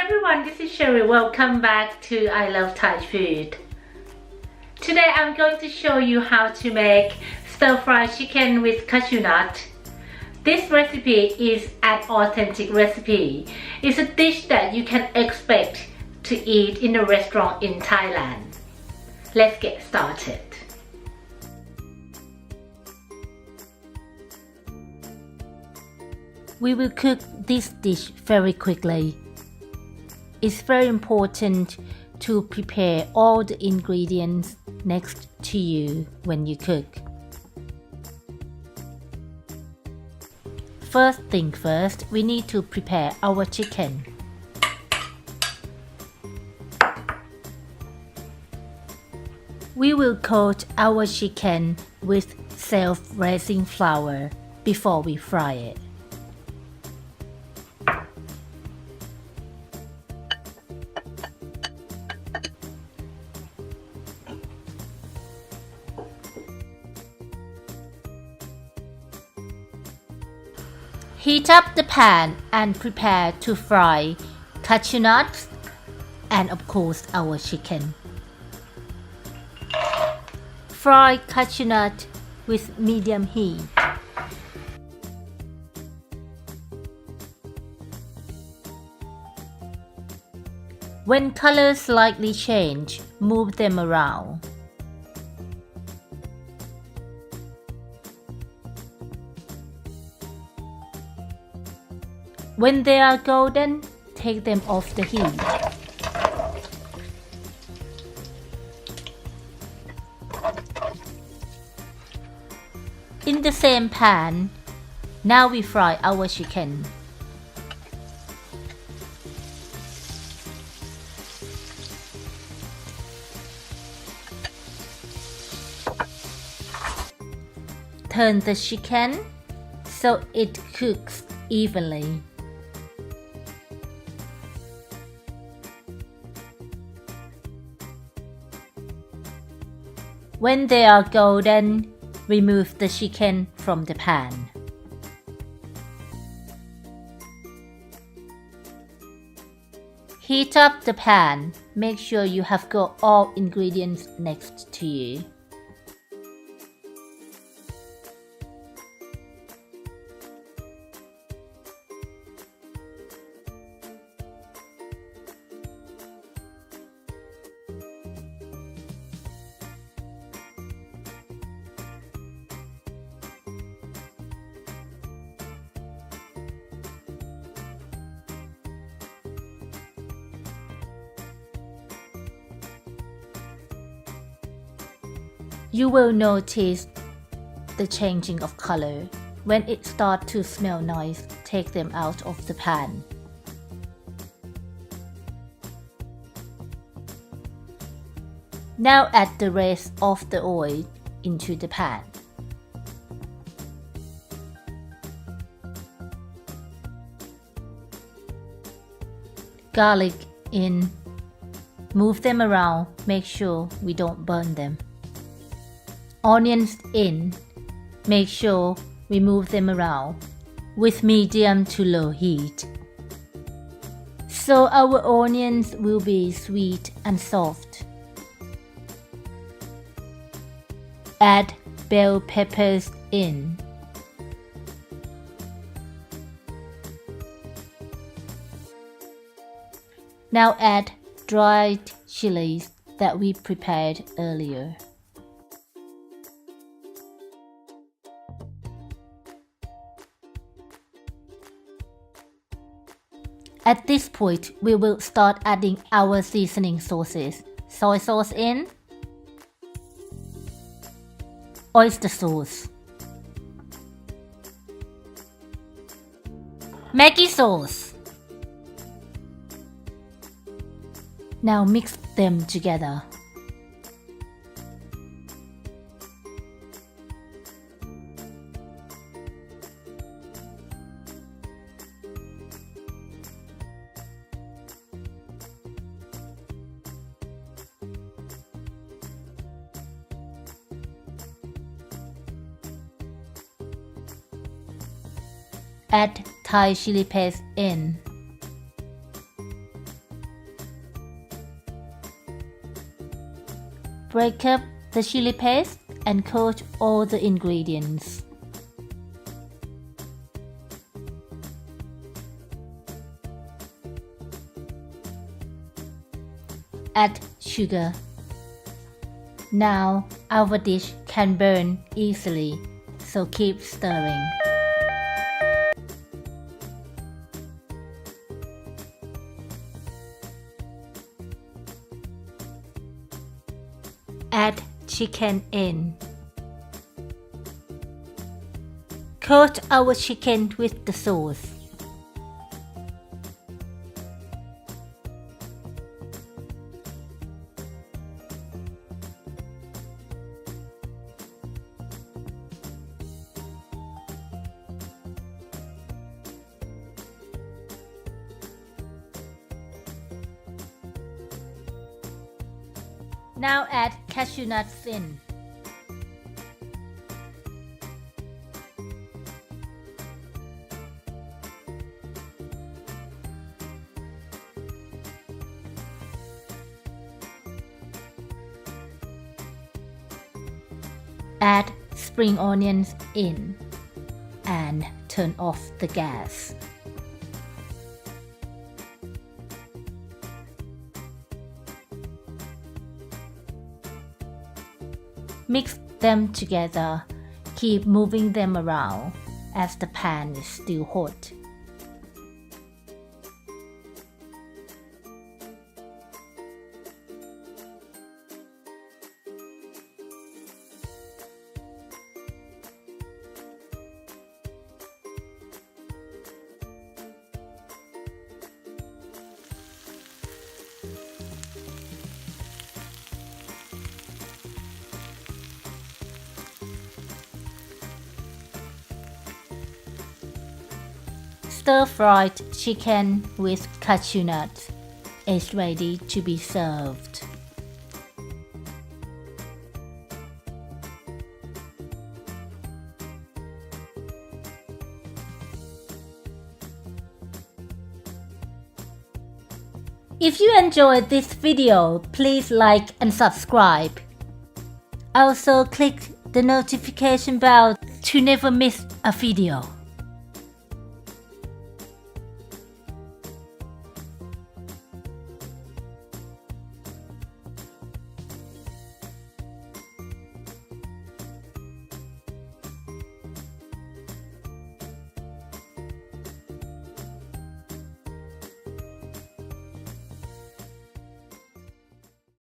everyone, this is Sherry. Welcome back to I Love Thai Food. Today I'm going to show you how to make stir-fried chicken with cashew nut. This recipe is an authentic recipe. It's a dish that you can expect to eat in a restaurant in Thailand. Let's get started. We will cook this dish very quickly. It's very important to prepare all the ingredients next to you when you cook. First thing first, we need to prepare our chicken. We will coat our chicken with self-raising flour before we fry it. Heat up the pan and prepare to fry cashew nuts and of course our chicken. Fry cashew nut with medium heat. When colors slightly change, move them around. When they are golden, take them off the heat. In the same pan, now we fry our chicken. Turn the chicken so it cooks evenly. When they are golden, remove the chicken from the pan. Heat up the pan. Make sure you have got all ingredients next to you. You will notice the changing of color. When it starts to smell nice, take them out of the pan. Now add the rest of the oil into the pan. Garlic in. Move them around, make sure we don't burn them. Onions in. Make sure we move them around with medium to low heat. So our onions will be sweet and soft. Add bell peppers in. Now add dried chillies that we prepared earlier. At this point, we will start adding our seasoning sauces. Soy sauce in. Oyster sauce. Maggi sauce. Now mix them together. Add Thai chili paste in. Break up the chili paste and coat all the ingredients. Add sugar. Now our dish can burn easily, so keep stirring. Add chicken in. Coat our chicken with the sauce. Now add cashew nuts in. Add spring onions in and turn off the gas. Mix them together. Keep moving them around as the pan is still hot. Stir-fried chicken with cashew nuts is ready to be served. If you enjoyed this video, please like and subscribe. Also click the notification bell to never miss a video.